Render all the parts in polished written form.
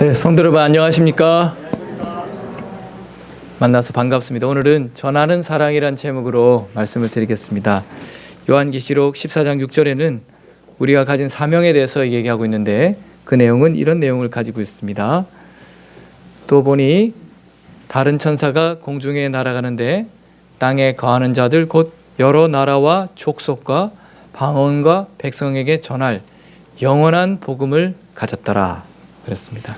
네, 성도 여러분 안녕하십니까? 만나서 반갑습니다. 오늘은 전하는 사랑이란 제목으로 말씀을 드리겠습니다. 요한계시록 14장 6절에는 우리가 가진 사명에 대해서 얘기하고 있는데 그 내용은 이런 내용을 가지고 있습니다. 또 보니 다른 천사가 공중에 날아가는데 땅에 거하는 자들 곧 여러 나라와 족속과 방언과 백성에게 전할 영원한 복음을 가졌더라 그랬습니다.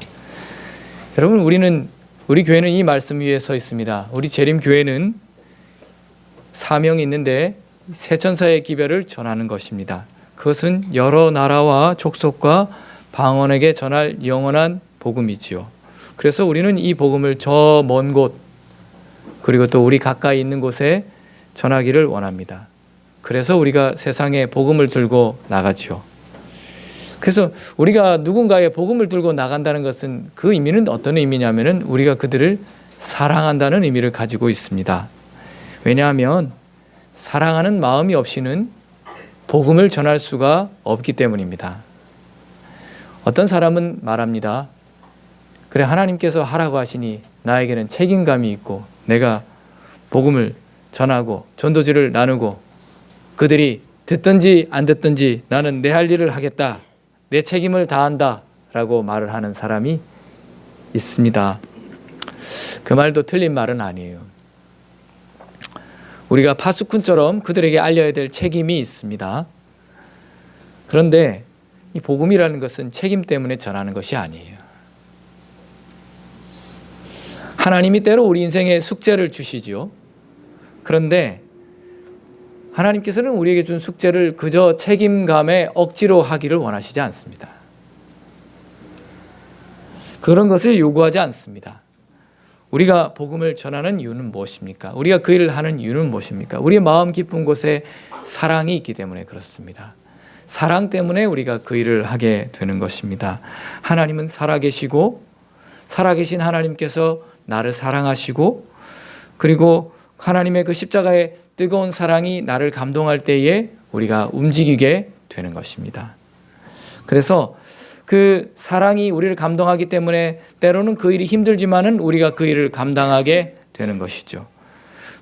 여러분, 우리 교회는 이 말씀 위에 서 있습니다. 우리 재림교회는 사명이 있는데 새 천사의 기별을 전하는 것입니다. 그것은 여러 나라와 족속과 방언에게 전할 영원한 복음이지요. 그래서 우리는 이 복음을 저 먼 곳 그리고 또 우리 가까이 있는 곳에 전하기를 원합니다. 그래서 우리가 세상에 복음을 들고 나가지요. 그래서 우리가 누군가의 복음을 들고 나간다는 것은 그 의미는 어떤 의미냐면은 우리가 그들을 사랑한다는 의미를 가지고 있습니다. 왜냐하면 사랑하는 마음이 없이는 복음을 전할 수가 없기 때문입니다. 어떤 사람은 말합니다. 그래, 하나님께서 하라고 하시니 나에게는 책임감이 있고 내가 복음을 전하고 전도지를 나누고 그들이 듣든지 안 듣든지 나는 내 할 일을 하겠다. 내 책임을 다한다 라고 말을 하는 사람이 있습니다. 그 말도 틀린 말은 아니에요. 우리가 파수꾼처럼 그들에게 알려야 될 책임이 있습니다. 그런데 이 복음이라는 것은 책임 때문에 전하는 것이 아니에요. 하나님이 때로 우리 인생에 숙제를 주시죠. 그런데 하나님께서는 우리에게 준 숙제를 그저 책임감에 억지로 하기를 원하시지 않습니다. 그런 것을 요구하지 않습니다. 우리가 복음을 전하는 이유는 무엇입니까? 우리가 그 일을 하는 이유는 무엇입니까? 우리의 마음 깊은 곳에 사랑이 있기 때문에 그렇습니다. 사랑 때문에 우리가 그 일을 하게 되는 것입니다. 하나님은 살아계시고 살아계신 하나님께서 나를 사랑하시고 그리고 하나님의 그 십자가의 뜨거운 사랑이 나를 감동할 때에 우리가 움직이게 되는 것입니다. 그래서 그 사랑이 우리를 감동하기 때문에 때로는 그 일이 힘들지만은 우리가 그 일을 감당하게 되는 것이죠.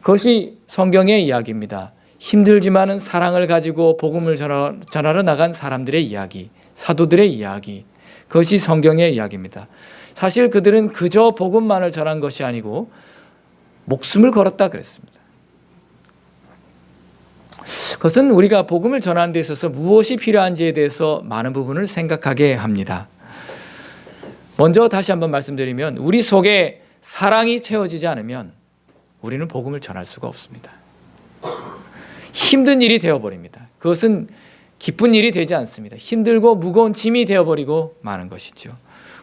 그것이 성경의 이야기입니다. 힘들지만은 사랑을 가지고 복음을 전하러 나간 사람들의 이야기, 사도들의 이야기, 그것이 성경의 이야기입니다. 사실 그들은 그저 복음만을 전한 것이 아니고 목숨을 걸었다 그랬습니다. 그것은 우리가 복음을 전하는 데 있어서 무엇이 필요한지에 대해서 많은 부분을 생각하게 합니다. 먼저 다시 한번 말씀드리면 우리 속에 사랑이 채워지지 않으면 우리는 복음을 전할 수가 없습니다. 힘든 일이 되어버립니다. 그것은 기쁜 일이 되지 않습니다. 힘들고 무거운 짐이 되어버리고 마는 것이죠.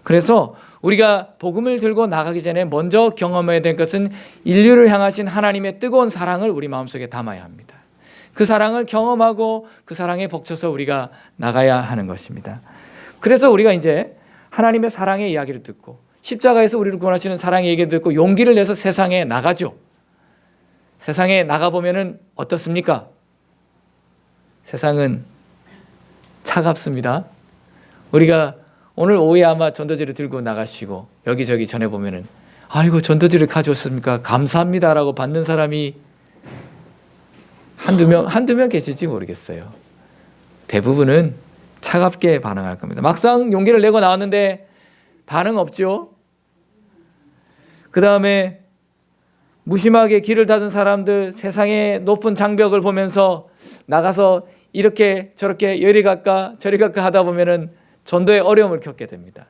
그래서 우리가 복음을 들고 나가기 전에 먼저 경험해야 될 것은 인류를 향하신 하나님의 뜨거운 사랑을 우리 마음속에 담아야 합니다. 그 사랑을 경험하고 그 사랑에 벅차서 우리가 나가야 하는 것입니다. 그래서 우리가 이제 하나님의 사랑의 이야기를 듣고 십자가에서 우리를 구원하시는 사랑의 얘기를 듣고 용기를 내서 세상에 나가죠. 세상에 나가보면 어떻습니까? 세상은 차갑습니다. 우리가 오늘 오후에 아마 전도지를 들고 나가시고 여기저기 전해보면 아이고 전도지를 가져왔습니까? 감사합니다라고 받는 사람이 한두 명 계실지 모르겠어요. 대부분은 차갑게 반응할 겁니다. 막상 용기를 내고 나왔는데 반응 없죠. 그 다음에 무심하게 길을 닫은 사람들, 세상의 높은 장벽을 보면서 나가서 이렇게 저렇게 이리 갈까 저리 갈까 하다 보면은 전도의 어려움을 겪게 됩니다.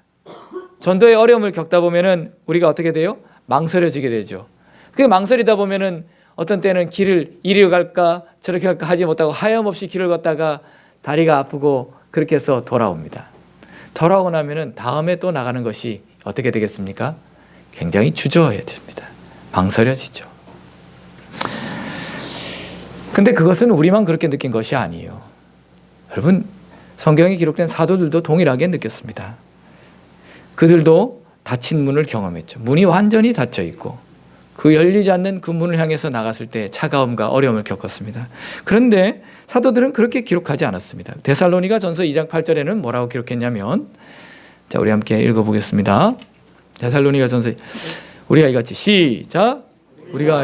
전도의 어려움을 겪다 보면은 우리가 어떻게 돼요? 망설여지게 되죠. 그게 망설이다 보면은 어떤 때는 길을 이리 갈까 저렇게 갈까 하지 못하고 하염없이 길을 걷다가 다리가 아프고 그렇게 해서 돌아옵니다. 돌아오고 나면은 다음에 또 나가는 것이 어떻게 되겠습니까? 굉장히 주저해집니다. 망설여지죠. 근데 그것은 우리만 그렇게 느낀 것이 아니에요. 여러분, 성경에 기록된 사도들도 동일하게 느꼈습니다. 그들도 닫힌 문을 경험했죠. 문이 완전히 닫혀 있고 그 열리지 않는 그 문을 향해서 나갔을 때 차가움과 어려움을 겪었습니다. 그런데 사도들은 그렇게 기록하지 않았습니다. 데살로니가 전서 2장 8절에는 뭐라고 기록했냐면 자, 우리 함께 읽어보겠습니다. 데살로니가전서 우리가 이같이 시작. 우리가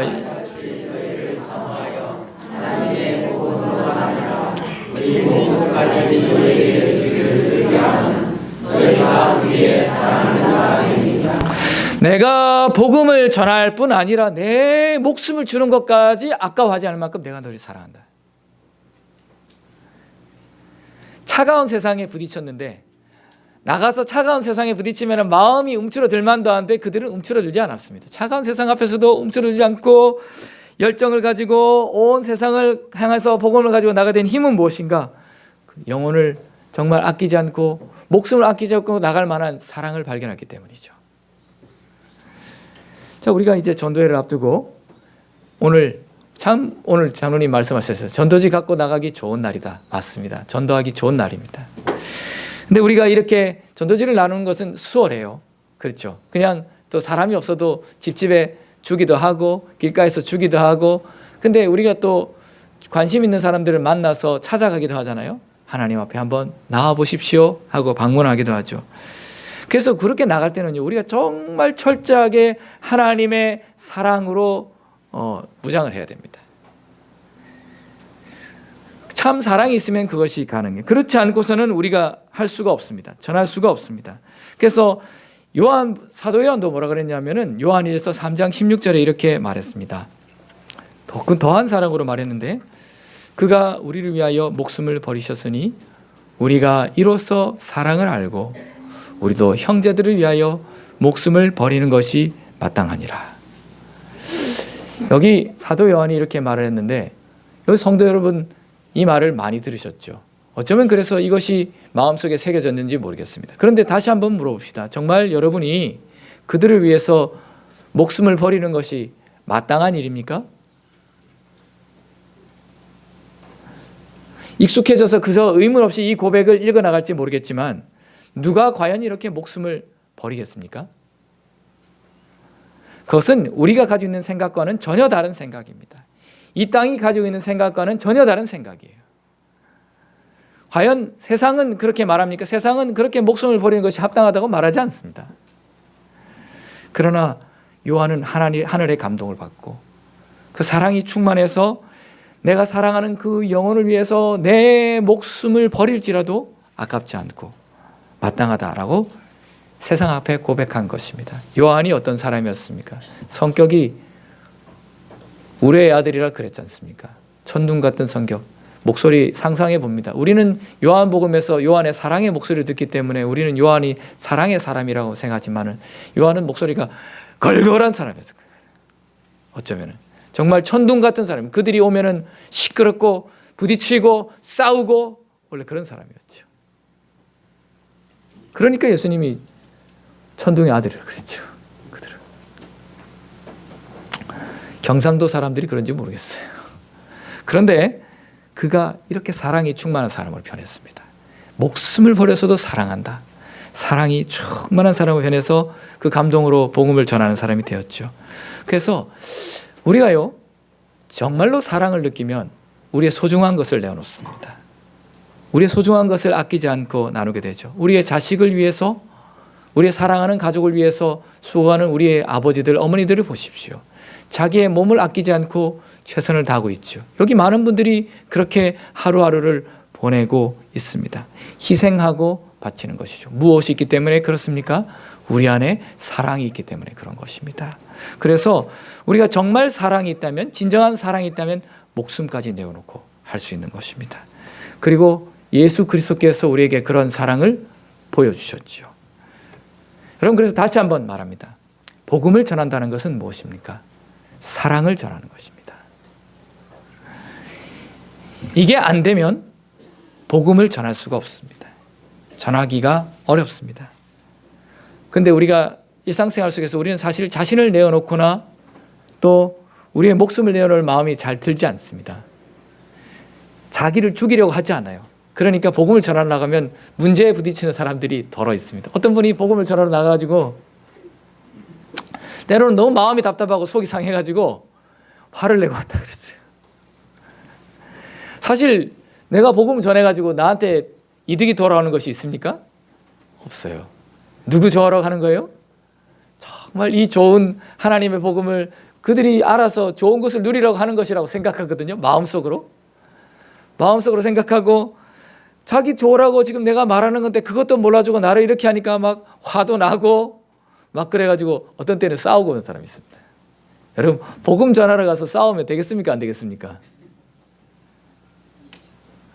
내가 복음을 전할 뿐 아니라 내 목숨을 주는 것까지 아까워하지 않을 만큼 내가 너를 사랑한다. 차가운 세상에 부딪혔는데 나가서 차가운 세상에 부딪히면 마음이 움츠러들 만도 한데 그들은 움츠러들지 않았습니다. 차가운 세상 앞에서도 움츠러들지 않고 열정을 가지고 온 세상을 향해서 복음을 가지고 나가된 힘은 무엇인가? 영혼을 정말 아끼지 않고 목숨을 아끼지 않고 나갈 만한 사랑을 발견했기 때문이죠. 자, 우리가 이제 전도회를 앞두고 오늘 장로님 말씀하셨어요. 전도지 갖고 나가기 좋은 날이다. 맞습니다. 전도하기 좋은 날입니다. 근데 우리가 이렇게 전도지를 나누는 것은 수월해요. 그렇죠. 그냥 또 사람이 없어도 집집에 주기도 하고 길가에서 주기도 하고, 근데 우리가 또 관심 있는 사람들을 만나서 찾아가기도 하잖아요. 하나님 앞에 한번 나와 보십시오 하고 방문하기도 하죠. 그래서 그렇게 나갈 때는요, 우리가 정말 철저하게 하나님의 사랑으로 무장을 해야 됩니다. 참 사랑이 있으면 그것이 가능해요. 그렇지 않고서는 우리가 할 수가 없습니다. 전할 수가 없습니다. 그래서 사도 요한도 뭐라 그랬냐면은 요한일서 3장 16절에 이렇게 말했습니다. 더한 사랑으로 말했는데, 그가 우리를 위하여 목숨을 버리셨으니 우리가 이로써 사랑을 알고 우리도 형제들을 위하여 목숨을 버리는 것이 마땅하니라. 여기 사도 요한이 이렇게 말을 했는데, 여기 성도 여러분 이 말을 많이 들으셨죠. 어쩌면 그래서 이것이 마음속에 새겨졌는지 모르겠습니다. 그런데 다시 한번 물어봅시다. 정말 여러분이 그들을 위해서 목숨을 버리는 것이 마땅한 일입니까? 익숙해져서 그저 의문 없이 이 고백을 읽어나갈지 모르겠지만 누가 과연 이렇게 목숨을 버리겠습니까? 그것은 우리가 가지고 있는 생각과는 전혀 다른 생각입니다. 이 땅이 가지고 있는 생각과는 전혀 다른 생각이에요. 과연 세상은 그렇게 말합니까? 세상은 그렇게 목숨을 버리는 것이 합당하다고 말하지 않습니다. 그러나 요한은 하늘의 감동을 받고 그 사랑이 충만해서 내가 사랑하는 그 영혼을 위해서 내 목숨을 버릴지라도 아깝지 않고 마땅하다라고 세상 앞에 고백한 것입니다. 요한이 어떤 사람이었습니까? 성격이 우레의 아들이라 그랬지 않습니까? 천둥 같은 성격. 목소리 상상해 봅니다. 우리는 요한복음에서 요한의 사랑의 목소리를 듣기 때문에 우리는 요한이 사랑의 사람이라고 생각하지만 요한은 목소리가 걸걸한 사람이었어요. 어쩌면 정말 천둥 같은 사람. 그들이 오면은 시끄럽고 부딪히고 싸우고 원래 그런 사람이었죠. 그러니까 예수님이 천둥의 아들이라고 그랬죠. 그들은 경상도 사람들이 그런지 모르겠어요. 그런데 그가 이렇게 사랑이 충만한 사람으로 변했습니다. 목숨을 버려서도 사랑한다. 사랑이 충만한 사람으로 변해서 그 감동으로 복음을 전하는 사람이 되었죠. 그래서 우리가요, 정말로 사랑을 느끼면 우리의 소중한 것을 내어놓습니다. 우리의 소중한 것을 아끼지 않고 나누게 되죠. 우리의 자식을 위해서, 우리의 사랑하는 가족을 위해서 수고하는 우리의 아버지들, 어머니들을 보십시오. 자기의 몸을 아끼지 않고 최선을 다하고 있죠. 여기 많은 분들이 그렇게 하루하루를 보내고 있습니다. 희생하고 바치는 것이죠. 무엇이 있기 때문에 그렇습니까? 우리 안에 사랑이 있기 때문에 그런 것입니다. 그래서 우리가 정말 사랑이 있다면, 진정한 사랑이 있다면 목숨까지 내어놓고 할 수 있는 것입니다. 그리고 예수 그리스도께서 우리에게 그런 사랑을 보여주셨죠. 여러분, 그래서 다시 한번 말합니다. 복음을 전한다는 것은 무엇입니까? 사랑을 전하는 것입니다. 이게 안 되면 복음을 전할 수가 없습니다. 전하기가 어렵습니다. 근데 우리가 일상생활 속에서 우리는 사실 자신을 내어놓거나 또 우리의 목숨을 내어놓을 마음이 잘 들지 않습니다. 자기를 죽이려고 하지 않아요. 그러니까 복음을 전하러 나가면 문제에 부딪히는 사람들이 덜어 있습니다. 어떤 분이 복음을 전하러 나가가지고 때로는 너무 마음이 답답하고 속이 상해가지고 화를 내고 왔다 그랬어요. 사실 내가 복음 전해가지고 나한테 이득이 돌아오는 것이 있습니까? 없어요. 누구 좋아하러 가는 거예요? 정말 이 좋은 하나님의 복음을 그들이 알아서 좋은 것을 누리려고 하는 것이라고 생각하거든요. 마음속으로 생각하고 자기 좋으라고 지금 내가 말하는 건데 그것도 몰라주고 나를 이렇게 하니까 막 화도 나고 막 그래가지고 어떤 때는 싸우고 오는 사람이 있습니다. 여러분, 복음 전하러 가서 싸우면 되겠습니까? 안 되겠습니까?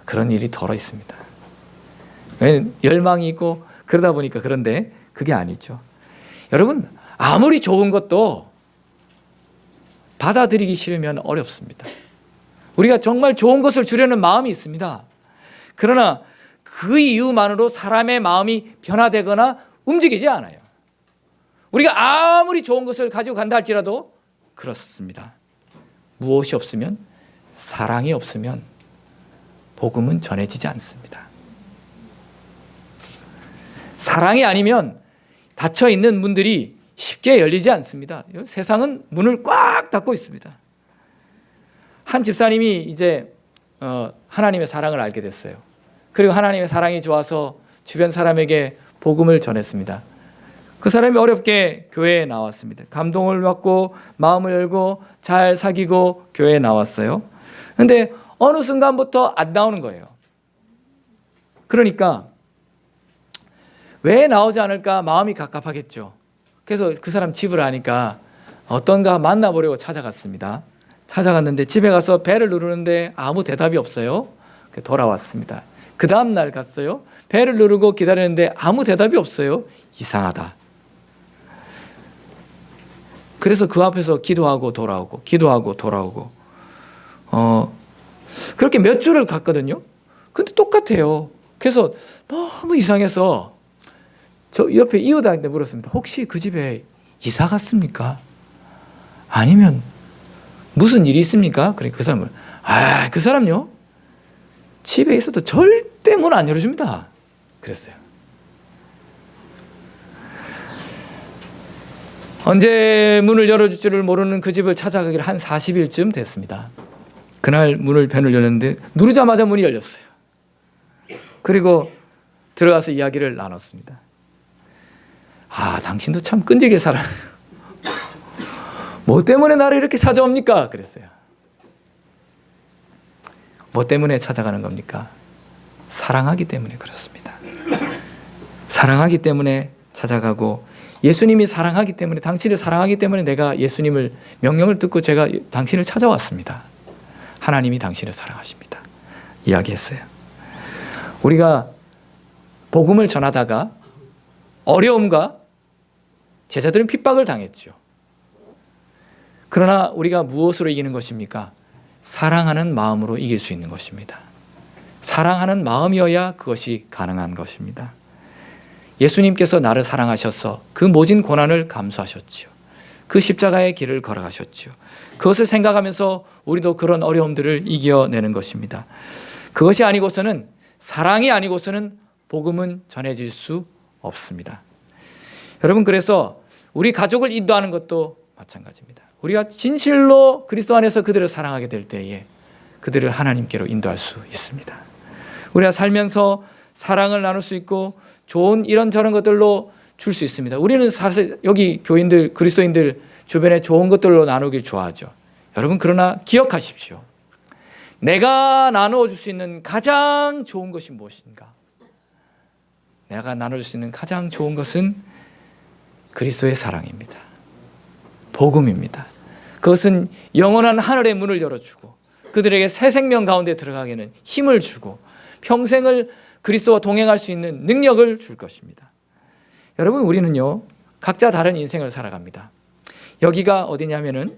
그런 일이 덜어 있습니다. 왜냐하면 열망이 있고 그러다 보니까. 그런데 그게 아니죠. 여러분, 아무리 좋은 것도 받아들이기 싫으면 어렵습니다. 우리가 정말 좋은 것을 주려는 마음이 있습니다. 그러나 그 이유만으로 사람의 마음이 변화되거나 움직이지 않아요. 우리가 아무리 좋은 것을 가지고 간다 할지라도 그렇습니다. 무엇이 없으면, 사랑이 없으면 복음은 전해지지 않습니다. 사랑이 아니면 닫혀있는 문들이 쉽게 열리지 않습니다. 세상은 문을 꽉 닫고 있습니다. 한 집사님이 이제 하나님의 사랑을 알게 됐어요. 그리고 하나님의 사랑이 좋아서 주변 사람에게 복음을 전했습니다. 그 사람이 어렵게 교회에 나왔습니다. 감동을 받고 마음을 열고 잘 사귀고 교회에 나왔어요. 그런데 어느 순간부터 안 나오는 거예요. 그러니까 왜 나오지 않을까 마음이 갑갑하겠죠. 그래서 그 사람 집을 아니까 어떤가 만나보려고 찾아갔습니다. 찾아갔는데 집에 가서 벨을 누르는데 아무 대답이 없어요. 돌아왔습니다. 그 다음 날 갔어요. 벨을 누르고 기다리는데 아무 대답이 없어요. 이상하다. 그래서 그 앞에서 기도하고 돌아오고 기도하고 돌아오고 그렇게 몇 주를 갔거든요. 근데 똑같아요. 그래서 너무 이상해서 저 옆에 이웃한테 물었습니다. 혹시 그 집에 이사 갔습니까? 아니면 무슨 일이 있습니까? 그러니까 그 사람은 그 사람요? 집에 있어도 절대 문 안 열어줍니다. 그랬어요. 언제 문을 열어줄 줄을 모르는 그 집을 찾아가기를 한 40일쯤 됐습니다. 그날 문을 열렸는데 누르자마자 문이 열렸어요. 그리고 들어가서 이야기를 나눴습니다. 당신도 참 끈질기게 살아. 뭐 때문에 나를 이렇게 찾아옵니까? 그랬어요. 뭐 때문에 찾아가는 겁니까? 사랑하기 때문에 그렇습니다. 사랑하기 때문에 찾아가고 예수님이 사랑하기 때문에, 당신을 사랑하기 때문에 내가 예수님을 명령을 듣고 제가 당신을 찾아왔습니다. 하나님이 당신을 사랑하십니다. 이야기했어요. 우리가 복음을 전하다가 어려움과 제자들은 핍박을 당했죠. 그러나 우리가 무엇으로 이기는 것입니까? 사랑하는 마음으로 이길 수 있는 것입니다. 사랑하는 마음이어야 그것이 가능한 것입니다. 예수님께서 나를 사랑하셔서 그 모진 고난을 감수하셨죠. 그 십자가의 길을 걸어가셨죠. 그것을 생각하면서 우리도 그런 어려움들을 이겨내는 것입니다. 그것이 아니고서는, 사랑이 아니고서는 복음은 전해질 수 없습니다. 여러분, 그래서 우리 가족을 인도하는 것도 마찬가지입니다. 우리가 진실로 그리스도 안에서 그들을 사랑하게 될 때에 그들을 하나님께로 인도할 수 있습니다. 우리가 살면서 사랑을 나눌 수 있고 좋은 이런저런 것들로 줄 수 있습니다. 우리는 사실 여기 교인들, 그리스도인들 주변에 좋은 것들로 나누길 좋아하죠. 여러분, 그러나 기억하십시오. 내가 나누어 줄 수 있는 가장 좋은 것이 무엇인가? 내가 나눠줄 수 있는 가장 좋은 것은 그리스도의 사랑입니다. 복음입니다. 그것은 영원한 하늘의 문을 열어주고 그들에게 새 생명 가운데 들어가게는 힘을 주고 평생을 그리스도와 동행할 수 있는 능력을 줄 것입니다. 여러분, 우리는요, 각자 다른 인생을 살아갑니다. 여기가 어디냐면은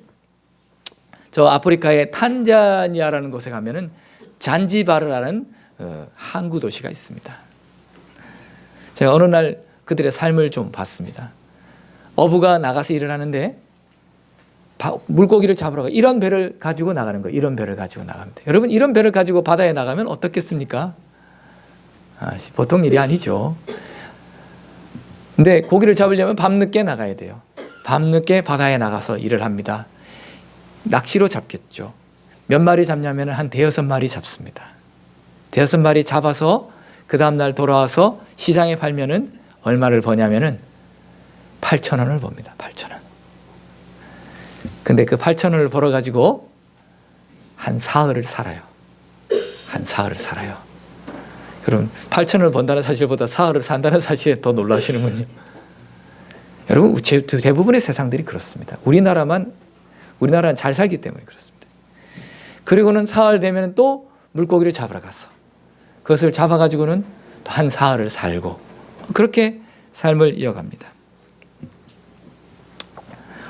저 아프리카의 탄자니아라는 곳에 가면은 잔지바르라는 항구 도시가 있습니다. 제가 어느 날 그들의 삶을 좀 봤습니다. 어부가 나가서 일을 하는데 물고기를 잡으러 가. 이런 배를 가지고 나가는 거예요. 이런 배를 가지고 나갑니다. 여러분, 이런 배를 가지고 바다에 나가면 어떻겠습니까? 보통 일이 아니죠. 근데 고기를 잡으려면 밤늦게 나가야 돼요. 밤늦게 바다에 나가서 일을 합니다. 낚시로 잡겠죠. 몇 마리 잡냐면 한 5-6마리 잡습니다. 5-6마리 잡아서 그 다음날 돌아와서 시장에 팔면은 얼마를 버냐면은 8,000원을 법니다. 8,000원. 근데 그 8,000원을 벌어가지고 한 사흘을 살아요. 한 사흘을 살아요. 여러분, 8,000원을 번다는 사실보다 사흘을 산다는 사실에 더 놀라시는군요. 여러분, 대부분의 세상들이 그렇습니다. 우리나라는 잘 살기 때문에 그렇습니다. 그리고는 사흘 되면 또 물고기를 잡으러 가서 그것을 잡아가지고는 또 한 사흘을 살고 그렇게 삶을 이어갑니다.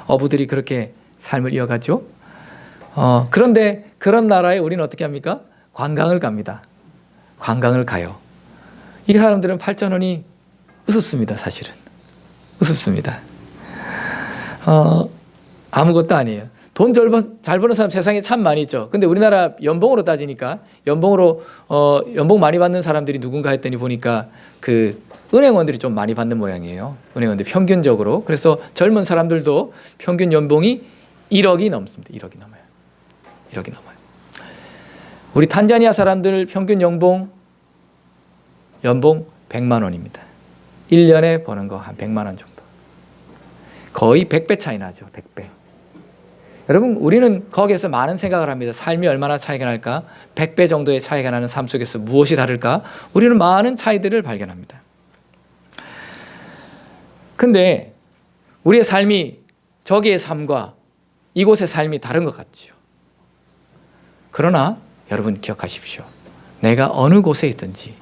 어부들이 그렇게 삶을 이어가죠. 그런데 그런 나라에 우리는 어떻게 합니까? 관광을 갑니다. 관광을 가요. 이 사람들은 8,000원이 우습습니다. 사실은 우습습니다. 아무것도 아니에요. 돈 잘 버는 사람 세상에 참 많이 있죠. 근데 우리나라 연봉으로 따지니까 연봉 많이 받는 사람들이 누군가 했더니 보니까 그 은행원들이 좀 많이 받는 모양이에요. 은행원들 평균적으로. 그래서 젊은 사람들도 평균 연봉이 1억이 넘습니다. 1억이 넘어요. 1억이 넘어요. 우리 탄자니아 사람들 평균 연봉 100만 원입니다. 1년에 버는 거 한 100만 원 정도. 거의 100배 차이 나죠. 100배. 여러분, 우리는 거기에서 많은 생각을 합니다. 삶이 얼마나 차이가 날까? 100배 정도의 차이가 나는 삶 속에서 무엇이 다를까? 우리는 많은 차이들을 발견합니다. 근데 우리의 삶이 저기의 삶과 이곳의 삶이 다른 것 같지요. 그러나 여러분 기억하십시오. 내가 어느 곳에 있든지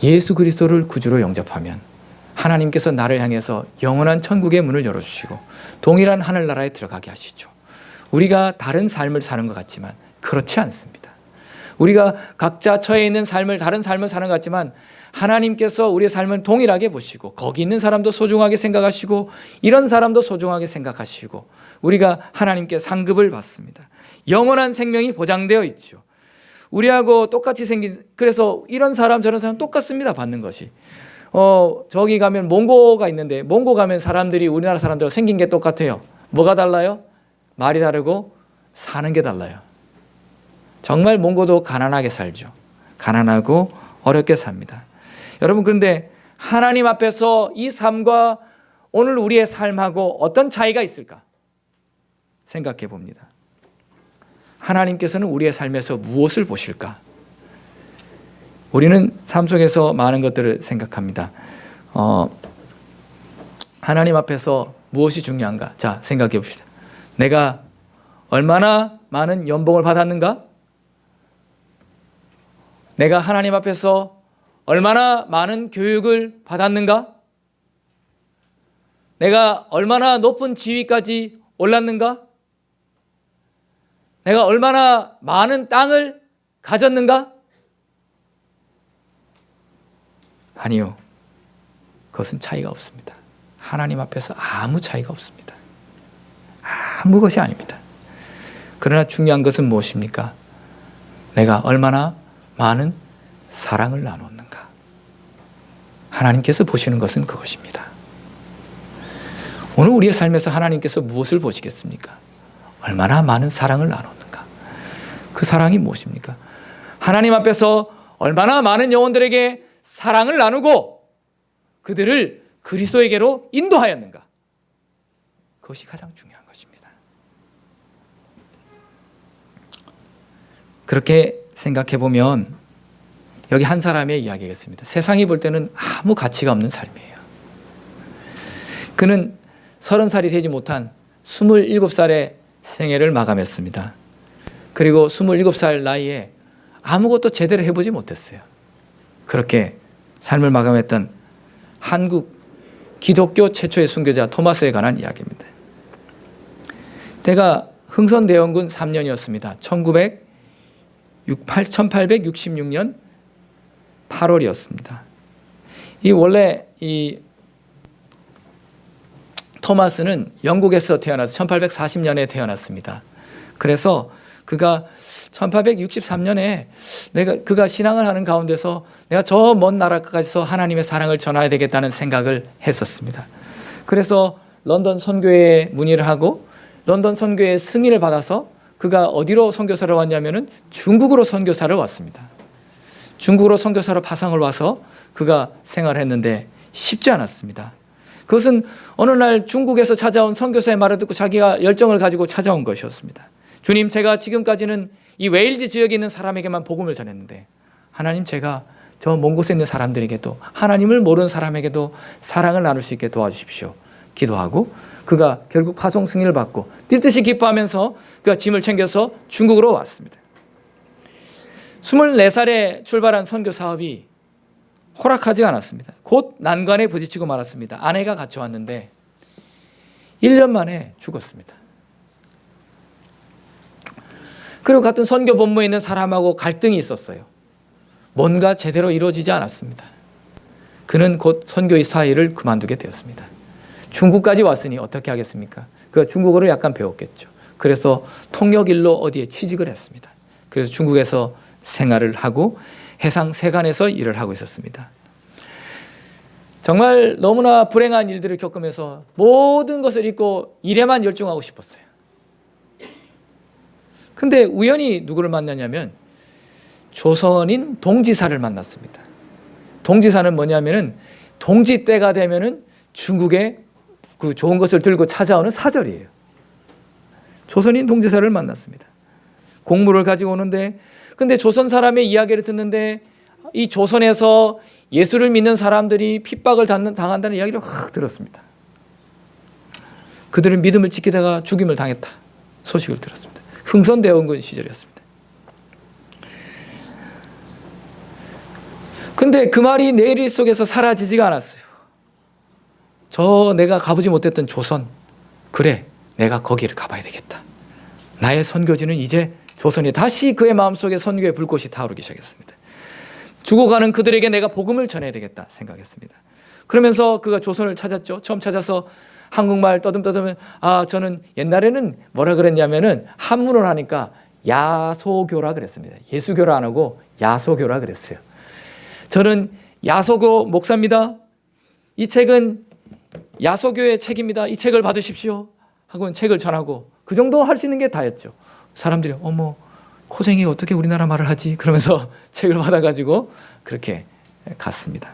예수 그리스도를 구주로 영접하면 하나님께서 나를 향해서 영원한 천국의 문을 열어주시고 동일한 하늘나라에 들어가게 하시죠. 우리가 다른 삶을 사는 것 같지만 그렇지 않습니다. 우리가 각자 처해 있는 다른 삶을 사는 것 같지만 하나님께서 우리의 삶을 동일하게 보시고 거기 있는 사람도 소중하게 생각하시고 이런 사람도 소중하게 생각하시고 우리가 하나님께 상급을 받습니다. 영원한 생명이 보장되어 있죠. 우리하고 똑같이 그래서 이런 사람 저런 사람 똑같습니다. 받는 것이. 저기 가면 몽고가 있는데 몽고 가면 사람들이 우리나라 사람들과 생긴 게 똑같아요. 뭐가 달라요? 말이 다르고 사는 게 달라요. 정말 몽고도 가난하게 살죠. 가난하고 어렵게 삽니다. 여러분, 그런데 하나님 앞에서 이 삶과 오늘 우리의 삶하고 어떤 차이가 있을까? 생각해 봅니다. 하나님께서는 우리의 삶에서 무엇을 보실까? 우리는 삶 속에서 많은 것들을 생각합니다. 하나님 앞에서 무엇이 중요한가? 자, 생각해 봅시다. 내가 얼마나 많은 연봉을 받았는가? 내가 하나님 앞에서 얼마나 많은 교육을 받았는가? 내가 얼마나 높은 지위까지 올랐는가? 내가 얼마나 많은 땅을 가졌는가? 아니요. 그것은 차이가 없습니다. 하나님 앞에서 아무 차이가 없습니다. 아무 것이 아닙니다. 그러나 중요한 것은 무엇입니까? 내가 얼마나 많은 사랑을 나눴는가? 하나님께서 보시는 것은 그것입니다. 오늘 우리의 삶에서 하나님께서 무엇을 보시겠습니까? 얼마나 많은 사랑을 나눴는가? 그 사랑이 무엇입니까? 하나님 앞에서 얼마나 많은 영혼들에게 사랑을 나누고 그들을 그리스도에게로 인도하였는가? 그것이 가장 중요한 것입니다. 그렇게 생각해 보면 여기 한 사람의 이야기겠습니다. 세상이 볼 때는 아무 가치가 없는 삶이에요. 그는 30살이 되지 못한 27살의 생애를 마감했습니다. 그리고 27살 나이에 아무것도 제대로 해보지 못했어요. 그렇게 삶을 마감했던 한국 기독교 최초의 순교자 토마스에 관한 이야기입니다. 때가 흥선대원군 3년이었습니다. 1866년 8월이었습니다. 원래 토마스는 영국에서 태어나서 1840년에 태어났습니다. 그래서 그가 1863년에 그가 신앙을 하는 가운데서 내가 저 먼 나라까지서 하나님의 사랑을 전해야 되겠다는 생각을 했었습니다. 그래서 런던 선교회에 문의를 하고 런던 선교회 승인을 받아서 그가 어디로 선교사를 왔냐면은 중국으로 선교사를 왔습니다. 중국으로 선교사로 파상을 와서 그가 생활했는데 쉽지 않았습니다. 그것은 어느 날 중국에서 찾아온 선교사의 말을 듣고 자기가 열정을 가지고 찾아온 것이었습니다. 주님, 제가 지금까지는 이 웨일즈 지역에 있는 사람에게만 복음을 전했는데 하나님, 제가 저 먼 곳에 있는 사람들에게도, 하나님을 모르는 사람에게도 사랑을 나눌 수 있게 도와주십시오. 기도하고 그가 결국 파송 승인을 받고 뛸 듯이 기뻐하면서 그가 짐을 챙겨서 중국으로 왔습니다. 24살에 출발한 선교 사업이 허락하지 않았습니다. 곧 난관에 부딪히고 말았습니다. 아내가 같이 왔는데 1년 만에 죽었습니다. 그리고 같은 선교 본부에 있는 사람하고 갈등이 있었어요. 뭔가 제대로 이루어지지 않았습니다. 그는 곧 선교의 사회를 그만두게 되었습니다. 중국까지 왔으니 어떻게 하겠습니까? 그가 중국어를 약간 배웠겠죠. 그래서 통역일로 어디에 취직을 했습니다. 그래서 중국에서 생활을 하고 해상 세관에서 일을 하고 있었습니다. 정말 너무나 불행한 일들을 겪으면서 모든 것을 잊고 일에만 열중하고 싶었어요. 근데 우연히 누구를 만나냐면 조선인 동지사를 만났습니다. 동지사는 뭐냐면은 동지 때가 되면은 중국에 그 좋은 것을 들고 찾아오는 사절이에요. 조선인 동지사를 만났습니다. 공물을 가지고 오는데, 근데 조선 사람의 이야기를 듣는데 이 조선에서 예수를 믿는 사람들이 핍박을 당한다는 이야기를 확 들었습니다. 그들은 믿음을 지키다가 죽임을 당했다 소식을 들었습니다. 흥선대원군 시절이었습니다. 근데 그 말이 내 일 속에서 사라지지가 않았어요. 내가 가보지 못했던 조선, 그래, 내가 거기를 가봐야 되겠다. 나의 선교지는 이제 조선이 다시 그의 마음속에 선교의 불꽃이 타오르기 시작했습니다. 죽어가는 그들에게 내가 복음을 전해야 되겠다 생각했습니다. 그러면서 그가 조선을 찾았죠. 처음 찾아서 한국말 떠듬떠듬, 저는 옛날에는 뭐라 그랬냐면은 한문을 하니까 야소교라 그랬습니다. 예수교라 안 하고 야소교라 그랬어요. 저는 야소교 목사입니다. 이 책은 야소교의 책입니다. 이 책을 받으십시오. 하고는 책을 전하고 그 정도 할 수 있는 게 다였죠. 사람들이 어머 코쟁이 어떻게 우리나라 말을 하지? 그러면서 책을 받아가지고 그렇게 갔습니다.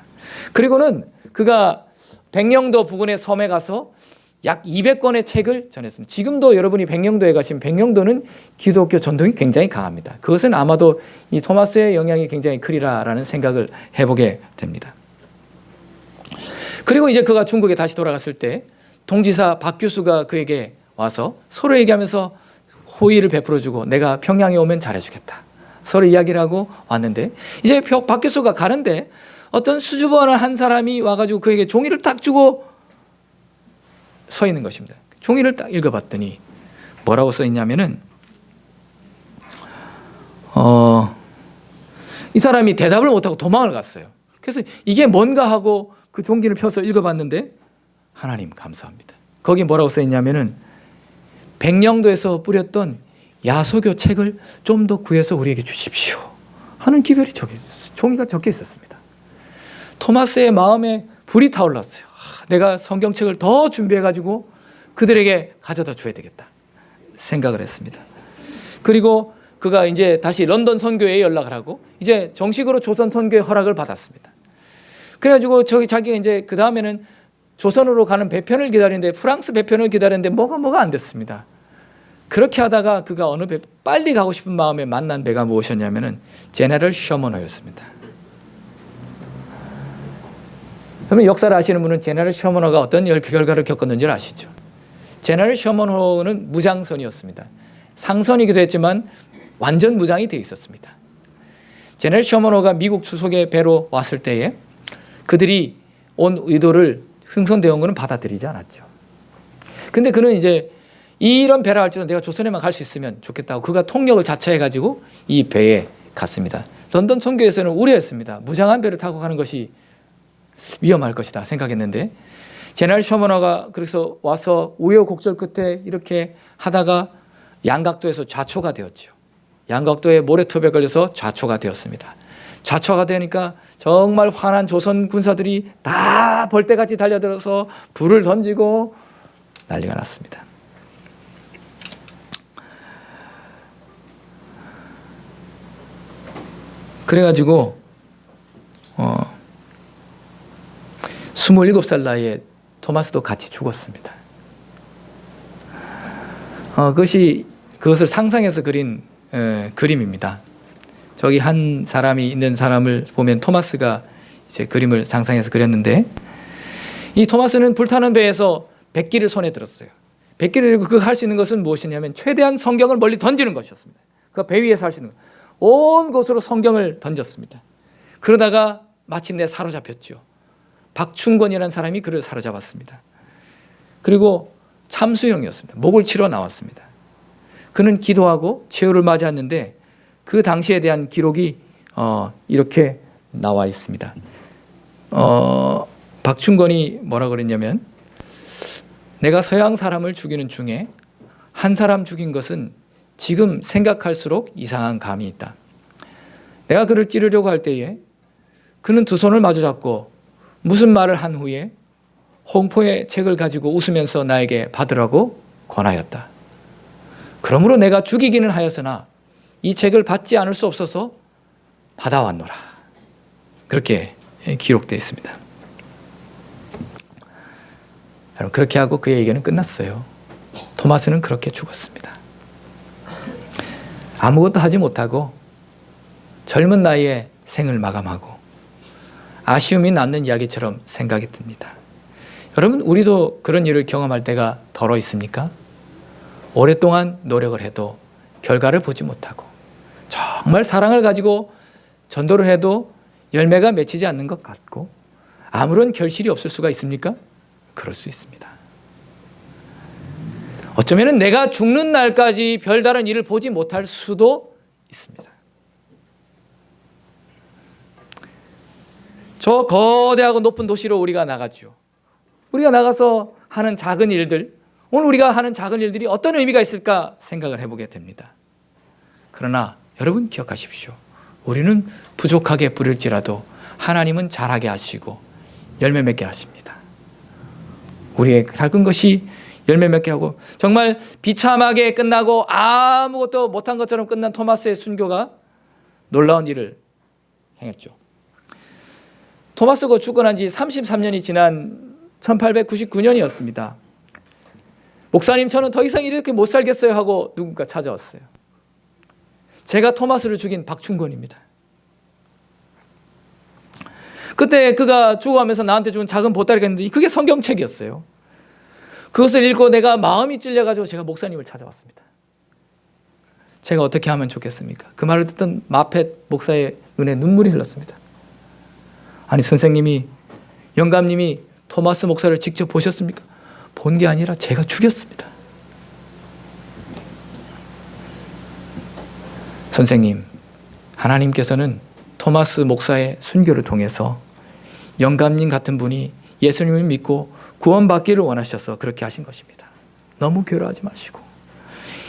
그리고는 그가 백령도 부근의 섬에 가서 약 200권의 책을 전했습니다. 지금도 여러분이 백령도에 가시면 백령도는 기독교 전통이 굉장히 강합니다. 그것은 아마도 이 토마스의 영향이 굉장히 크리라라는 생각을 해보게 됩니다. 그리고 이제 그가 중국에 다시 돌아갔을 때 동지사 박 교수가 그에게 와서 서로 얘기하면서 호의를 베풀어주고 내가 평양에 오면 잘해주겠다. 서로 이야기를 하고 왔는데 이제 박 교수가 가는데 어떤 수줍어하는 한 사람이 와가지고 그에게 종이를 딱 주고 서 있는 것입니다. 종이를 딱 읽어봤더니 뭐라고 써 있냐면은 이 사람이 대답을 못하고 도망을 갔어요. 그래서 이게 뭔가 하고 그 종기를 펴서 읽어봤는데 하나님 감사합니다. 거기 뭐라고 써 있냐면은 백령도에서 뿌렸던 야소교 책을 좀 더 구해서 우리에게 주십시오 하는 기별이 종이가 적혀 있었습니다. 토마스의 마음에 불이 타올랐어요. 내가 성경책을 더 준비해가지고 그들에게 가져다 줘야 되겠다 생각을 했습니다. 그리고 그가 이제 다시 런던 선교회에 연락을 하고 이제 정식으로 조선 선교회 허락을 받았습니다. 그래가지고 자기가 이제 그 다음에는 조선으로 가는 배편을 기다리는데 프랑스 배편을 기다리는데 뭐가 안 됐습니다. 그렇게 하다가 그가 빨리 가고 싶은 마음에 만난 배가 무엇이었냐면은 제너럴 셔머너였습니다. 여러분 역사를 아시는 분은 제너럴 셔머너가 어떤 결과를 겪었는지 아시죠? 제너럴 셔머너는 무장선이었습니다. 상선이기도 했지만 완전 무장이 되어 있었습니다. 제너럴 셔머너가 미국 수속의 배로 왔을 때에 그들이 온 의도를 흥선대원군은 받아들이지 않았죠. 근데 그는 이제 이런 배를 할지도 내가 조선에만 갈 수 있으면 좋겠다고 그가 통역을 자처해가지고 이 배에 갔습니다. 런던 선교에서는 우려했습니다. 무장한 배를 타고 가는 것이 위험할 것이다 생각했는데 제너럴 셔머너가 그래서 와서 우여곡절 끝에 이렇게 하다가 양각도에서 좌초가 되었죠. 양각도에 모래톱에 걸려서 좌초가 되었습니다. 좌초가 되니까 정말 화난 조선 군사들이 다 벌떼같이 달려들어서 불을 던지고 난리가 났습니다. 그래가지고 27살 나이에 토마스도 같이 죽었습니다. 그것을 상상해서 그린 그림입니다. 저기 한 사람이 있는 사람을 보면 토마스가 이제 그림을 상상해서 그렸는데, 이 토마스는 불타는 배에서 백기를 손에 들었어요. 백기를 들고 그 할 수 있는 것은 무엇이냐면 최대한 성경을 멀리 던지는 것이었습니다. 그 배 위에서 할 수 있는 것. 온 곳으로 성경을 던졌습니다. 그러다가 마침내 사로잡혔죠. 박충권이라는 사람이 그를 사로잡았습니다. 그리고 참수형이었습니다. 목을 치러 나왔습니다. 그는 기도하고 최후를 맞이했는데 그 당시에 대한 기록이 이렇게 나와 있습니다. 박충권이 뭐라 그랬냐면, 내가 서양 사람을 죽이는 중에 한 사람 죽인 것은 지금 생각할수록 이상한 감이 있다. 내가 그를 찌르려고 할 때에 그는 두 손을 마주 잡고 무슨 말을 한 후에 홍포의 책을 가지고 웃으면서 나에게 받으라고 권하였다. 그러므로 내가 죽이기는 하였으나 이 책을 받지 않을 수 없어서 받아왔노라. 그렇게 기록되어 있습니다. 여러분, 그렇게 하고 그의 얘기는 끝났어요. 토마스는 그렇게 죽었습니다. 아무것도 하지 못하고 젊은 나이에 생을 마감하고 아쉬움이 남는 이야기처럼 생각이 듭니다. 여러분, 우리도 그런 일을 경험할 때가 덜어 있습니까? 오랫동안 노력을 해도 결과를 보지 못하고 정말 사랑을 가지고 전도를 해도 열매가 맺히지 않는 것 같고 아무런 결실이 없을 수가 있습니까? 그럴 수 있습니다. 어쩌면 내가 죽는 날까지 별다른 일을 보지 못할 수도 있습니다. 저 거대하고 높은 도시로 우리가 나가죠. 우리가 나가서 하는 작은 일들, 오늘 우리가 하는 작은 일들이 어떤 의미가 있을까 생각을 해보게 됩니다. 그러나 여러분 기억하십시오. 우리는 부족하게 부릴지라도 하나님은 잘하게 하시고 열매 맺게 하십니다. 우리의 작은 것이 열매 맺게 하고, 정말 비참하게 끝나고 아무것도 못한 것처럼 끝난 토마스의 순교가 놀라운 일을 행했죠. 토마스가 죽고 난 지 33년이 지난 1899년이었습니다. 목사님, 저는 더 이상 이렇게 못 살겠어요 하고 누군가 찾아왔어요. 제가 토마스를 죽인 박충권입니다. 그때 그가 죽어가면서 나한테 준 작은 보따리가 있는데 그게 성경책이었어요. 그것을 읽고 내가 마음이 찔려가지고 제가 목사님을 찾아왔습니다. 제가 어떻게 하면 좋겠습니까? 그 말을 듣던 마펫 목사의 눈에 눈물이 흘렀습니다. 아니, 선생님이, 영감님이 토마스 목사를 직접 보셨습니까? 본 게 아니라 제가 죽였습니다. 선생님, 하나님께서는 토마스 목사의 순교를 통해서 영감님 같은 분이 예수님을 믿고 구원받기를 원하셔서 그렇게 하신 것입니다. 너무 괴로워하지 마시고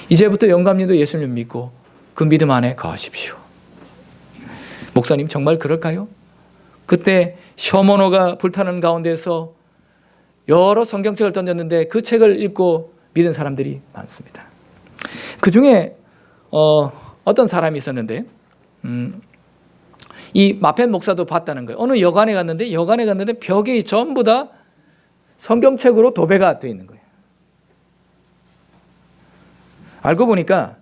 이제부터 영감님도 예수님을 믿고 그 믿음 안에 거하십시오. 목사님, 정말 그럴까요? 그때 셔머노가 불타는 가운데서 여러 성경책을 던졌는데 그 책을 읽고 믿은 사람들이 많습니다. 그 중에 어떤 사람이 있었는데 이 마펜 목사도 봤다는 거예요. 어느 여관에 갔는데 벽이 전부 다 성경책으로 도배가 되어 있는 거예요. 알고 보니까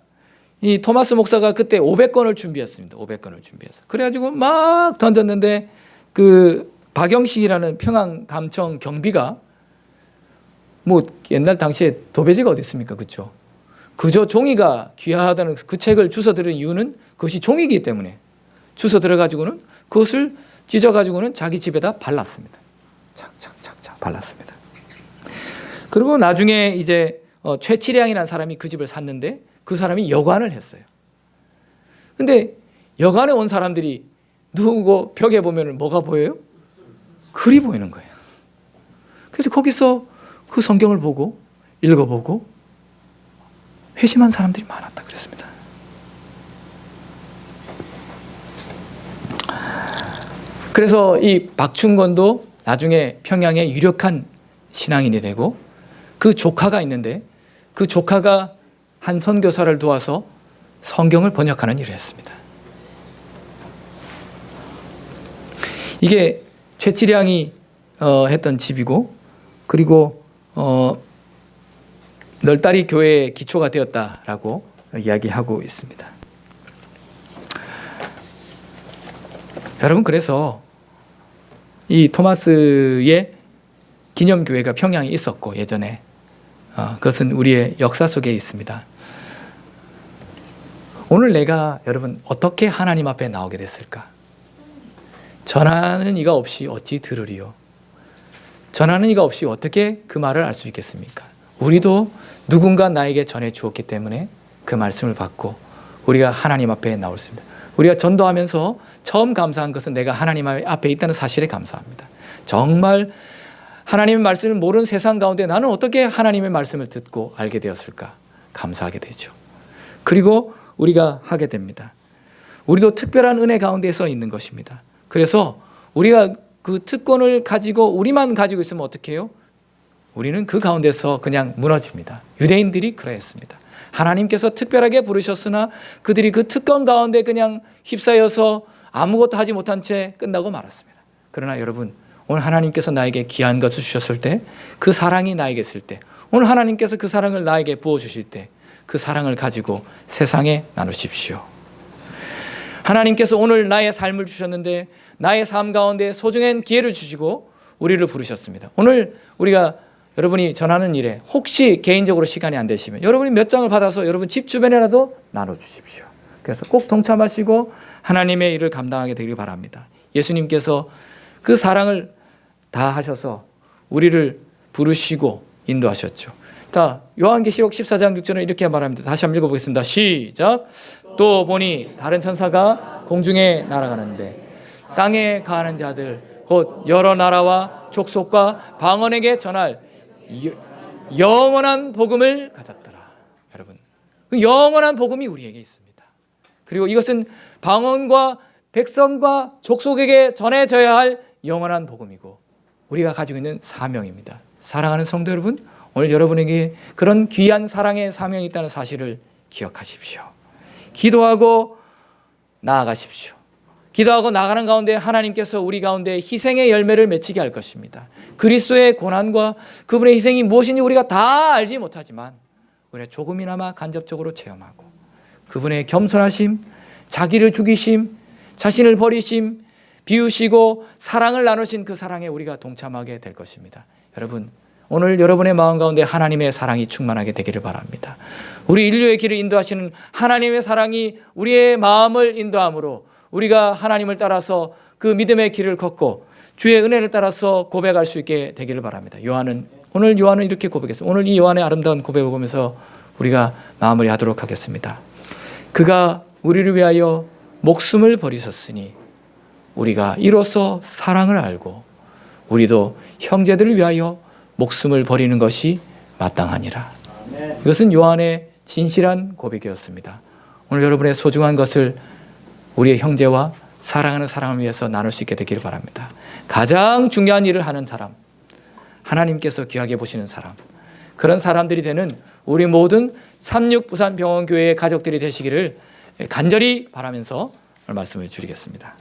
이 토마스 목사가 그때 500권을 준비했습니다. 500권을 준비해서. 그래가지고 막 던졌는데 그 박영식이라는 평안감청 경비가 뭐 옛날 당시에 도배지가 어디 있습니까? 그렇죠? 그저 종이가 귀하다는 그 책을 주워 들은 이유는 그것이 종이기 때문에 주워 들어가지고는 그것을 찢어가지고는 자기 집에다 발랐습니다. 착착착착 발랐습니다. 그리고 나중에 이제 최치량이라는 사람이 그 집을 샀는데 그 사람이 여관을 했어요. 근데 여관에 온 사람들이 누구 벽에 보면 뭐가 보여요? 글이 보이는 거예요. 그래서 거기서 그 성경을 보고 읽어보고 회심한 사람들이 많았다 그랬습니다. 그래서 이 박충권도 나중에 평양의 유력한 신앙인이 되고 그 조카가 있는데 그 조카가 한 선교사를 도와서 성경을 번역하는 일을 했습니다. 이게 최치량이 했던 집이고, 그리고 널따리 교회의 기초가 되었다라고 이야기하고 있습니다. 여러분, 그래서 이 토마스의 기념교회가 평양에 있었고, 예전에 그것은 우리의 역사 속에 있습니다. 오늘 내가 여러분 어떻게 하나님 앞에 나오게 됐을까? 전하는 이가 없이 어찌 들으리요? 전하는 이가 없이 어떻게 그 말을 알 수 있겠습니까? 우리도 누군가 나에게 전해 주었기 때문에 그 말씀을 받고 우리가 하나님 앞에 나올 수 있습니다. 우리가 전도하면서 처음 감사한 것은 내가 하나님 앞에 있다는 사실에 감사합니다. 정말 하나님의 말씀을 모르는 세상 가운데 나는 어떻게 하나님의 말씀을 듣고 알게 되었을까? 감사하게 되죠. 그리고 우리가 하게 됩니다. 우리도 특별한 은혜 가운데서 있는 것입니다. 그래서 우리가 그 특권을 가지고 우리만 가지고 있으면 어떻게 해요? 우리는 그 가운데서 그냥 무너집니다. 유대인들이 그러했습니다. 하나님께서 특별하게 부르셨으나 그들이 그 특권 가운데 그냥 휩싸여서 아무것도 하지 못한 채 끝나고 말았습니다. 그러나 여러분, 오늘 하나님께서 나에게 귀한 것을 주셨을 때, 그 사랑이 나에게 있을 때, 오늘 하나님께서 그 사랑을 나에게 부어주실 때 그 사랑을 가지고 세상에 나누십시오. 하나님께서 오늘 나의 삶을 주셨는데 나의 삶 가운데 소중한 기회를 주시고 우리를 부르셨습니다. 오늘 우리가 여러분이 전하는 일에 혹시 개인적으로 시간이 안 되시면 여러분이 몇 장을 받아서 여러분 집 주변에라도 나눠주십시오. 그래서 꼭 동참하시고 하나님의 일을 감당하게 되길 바랍니다. 예수님께서 그 사랑을 다 하셔서 우리를 부르시고 인도하셨죠. 자, 요한계시록 14장 6절은 이렇게 말합니다. 다시 한번 읽어보겠습니다. 시작. 또 보니 다른 천사가 공중에 날아가는데 땅에 가는 자들 곧 여러 나라와 족속과 방언에게 전할 영원한 복음을 가졌더라. 여러분, 그 영원한 복음이 우리에게 있습니다. 그리고 이것은 방언과 백성과 족속에게 전해져야 할 영원한 복음이고 우리가 가지고 있는 사명입니다. 사랑하는 성도 여러분, 오늘 여러분에게 그런 귀한 사랑의 사명이 있다는 사실을 기억하십시오. 기도하고 나아가십시오. 기도하고 나가는 가운데 하나님께서 우리 가운데 희생의 열매를 맺히게 할 것입니다. 그리스도의 고난과 그분의 희생이 무엇인지 우리가 다 알지 못하지만 우리가 조금이나마 간접적으로 체험하고 그분의 겸손하심, 자기를 죽이심, 자신을 버리심, 비우시고 사랑을 나누신 그 사랑에 우리가 동참하게 될 것입니다. 여러분, 오늘 여러분의 마음 가운데 하나님의 사랑이 충만하게 되기를 바랍니다. 우리 인류의 길을 인도하시는 하나님의 사랑이 우리의 마음을 인도함으로 우리가 하나님을 따라서 그 믿음의 길을 걷고 주의 은혜를 따라서 고백할 수 있게 되기를 바랍니다. 오늘 요한은 이렇게 고백했습니다. 오늘 이 요한의 아름다운 고백을 보면서 우리가 마무리하도록 하겠습니다. 그가 우리를 위하여 목숨을 버리셨으니 우리가 이로써 사랑을 알고 우리도 형제들을 위하여 목숨을 버리는 것이 마땅하니라. 이것은 요한의 진실한 고백이었습니다. 오늘 여러분의 소중한 것을 우리의 형제와 사랑하는 사람을 위해서 나눌 수 있게 되기를 바랍니다. 가장 중요한 일을 하는 사람, 하나님께서 귀하게 보시는 사람, 그런 사람들이 되는 우리 모든 36 부산병원교회의 가족들이 되시기를 간절히 바라면서 말씀을 드리겠습니다.